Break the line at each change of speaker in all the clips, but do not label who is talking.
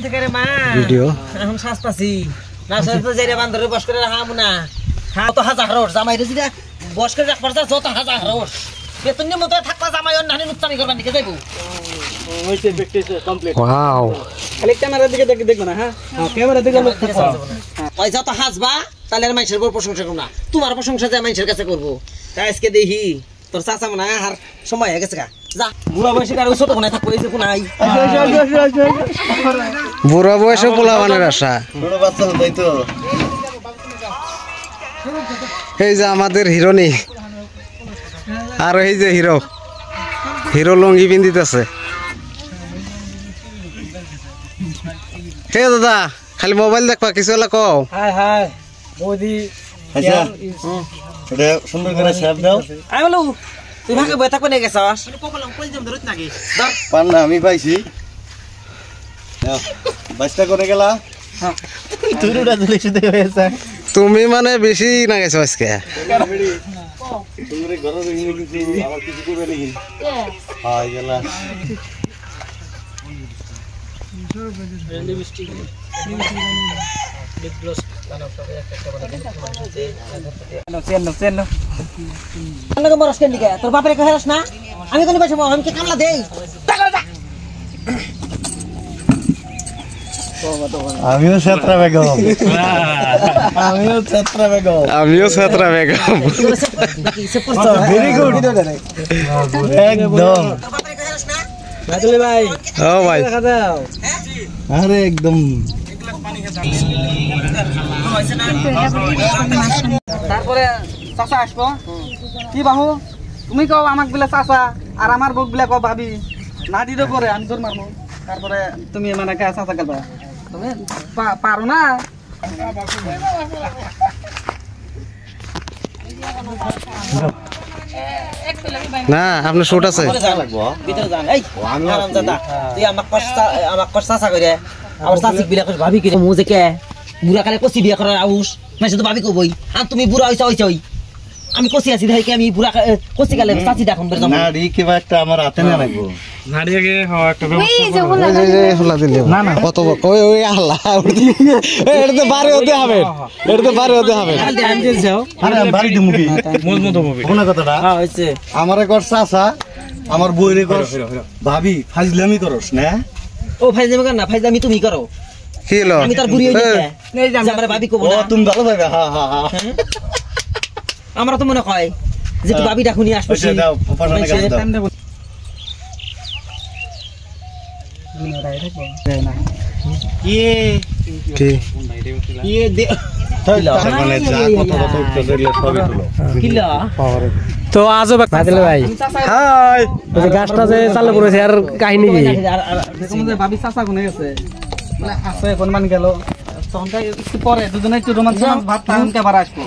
থেকে রে মা
ভিডিও
এখন শাস্তাছি না সরতে যাইরে বান্দরে বস করে রাখামু না হ্যাঁ তো হাজার রোজ জামাইরে যদি বস করে রাখবার যা যত হাজার রোজ বেতনের মতো থাকবা জামাই অন্য নানি নুকসানি করবার নিকে যাইবো
হইছে প্র্যাকটিস কমপ্লিট
ওয়াও
খালি ক্যামেরার দিকে দেখবে না হ্যাঁ ক্যামেরার দিকে লোক থাকবে
ওই যত হাসবা তাহলে আর মানুষের বড় প্রশংসা করব না তোমার প্রশংসা যে মানুষের কাছে করব তাই আজকে দেখি তোর চাচা মনে আর সময় হয়ে গেছে যা বুড়া বয়সে আর ছোট কোনায় থাকবো এই যে কোনায়
বুড়া বয়সে পোলাবানের আশা
ছোট বাচ্চা তাই তো
এই যে আমাদের হিরোনি আর এই যে হিরো হিরো লঙ্গি পিন্দিতেছে হে দাদা খালি মোবাইল দেখবা কিছু হলে কও
হাই হাই বৌদি
আচ্ছা এটা সুন্দর করে সেভ দাও
আই বলো তুই ভাগে বই থাকবে না গেছস কপালং কই জম ধরত নাকি ধর
পান্না আমি পাইছি নাও বাস্তা করে গেলা তুরুটা দিলে শুধু হয়েছে
তুমি মানে বেশি না গেছো আজকে
তুমি ঘরে রইনি কিছু আমার কিছু করবে নাকি হাই গেলা
লিপস্টিক লিপ গ্লস বানাও তবে একটা বানাও চেন আন্না মরস কেন দিকে তোর বাপরে কইরাস না আমি কোন পয়সা আমি কি কামলা দেই
আমিও ছাত্রা বেগম আমিও ছাত্রা বেগম ভেরি গুড একদম
বাদলে ভাই
ও ভাই
দেখা দাও
আরে একদম
তারপরে চাচা আসবো কি বাহু তুমি কও আমাক বিলা চাচা আর আমার বুক বিলা কও ভাবি না দিতে পরে আমি তোর মারবো তারপরে তুমি মানে কে চাচা করবা তুমি পারো না
না আপনার শুট আছে
ভিতরে যান এই আমি আরাম দাদা তুই আমাক চাচা কইরে আমার চাচিক বিলা কইছ ভাবি কি মুজে কে বুড়া কালে কচি বিয়া করার আউস মানে শুধু ভাবি কইবই আর তুমি বুড়া হইছই আমি কচি আছি দেখি আমি বুড়া কচি কালে চাচি দেখুন বের
না রি কি একটা আমার হাতে না লাগবো
নাড়িয়ে হ একটা
ফুলা দিলে না না কত ওই ওই আল্লাহ এটাতে বারে হতে হবে এটাতে বারে হতে হবে
আমি দিল যাও
আরে বাড়ি দিমু কি
মজমত হবে
কোন কথাটা
হ্যাঁ হইছে
আমারে কর চাচা আমার বইরে কর ভাবি ফাজলামি করস না
ও ফাইজামি কর না ফাইজামি তুমি করো
কি হলো
আমি তার বুড়ি হই গেছে যে আমার ভাবি কব
ও
না
তুমি ভালো ভাবে হ্যাঁ হ্যাঁ হ্যাঁ
আমরা তো মনে হয় যে তুই ভাবি ডাকুনি আসবি
ওইটা দাও পাশানে গাছ দাও
কি
কি
কি দে
মানে যা কথা কথা উঠতে দিলে সবই তুলো
কিলা
তো আজও বাদলে ভাই
হাই
ওই যে গাছটা যে চালু করেছে আর কাহিনী কি দেখুন যে ভাবি চাচা কোনে গেছে মানে আছে কোন মান গেল তখন একটু পরে দুজনে একটু রোমান্স ভাব তখন কে আবার আসবো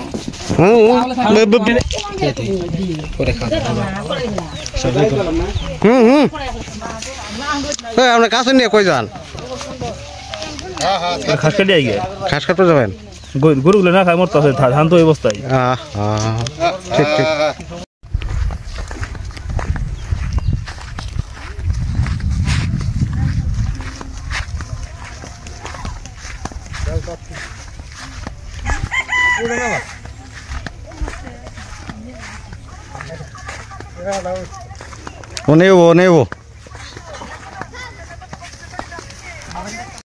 আমরা কাছে নিয়ে কই যান
খাস কাটি আই গে
ঘাস কাটতে যাবেন
গরুগুলো না খায় মরতে আছে ধান তো এই অবস্থায়
ঠিক ঠিক ও নেবো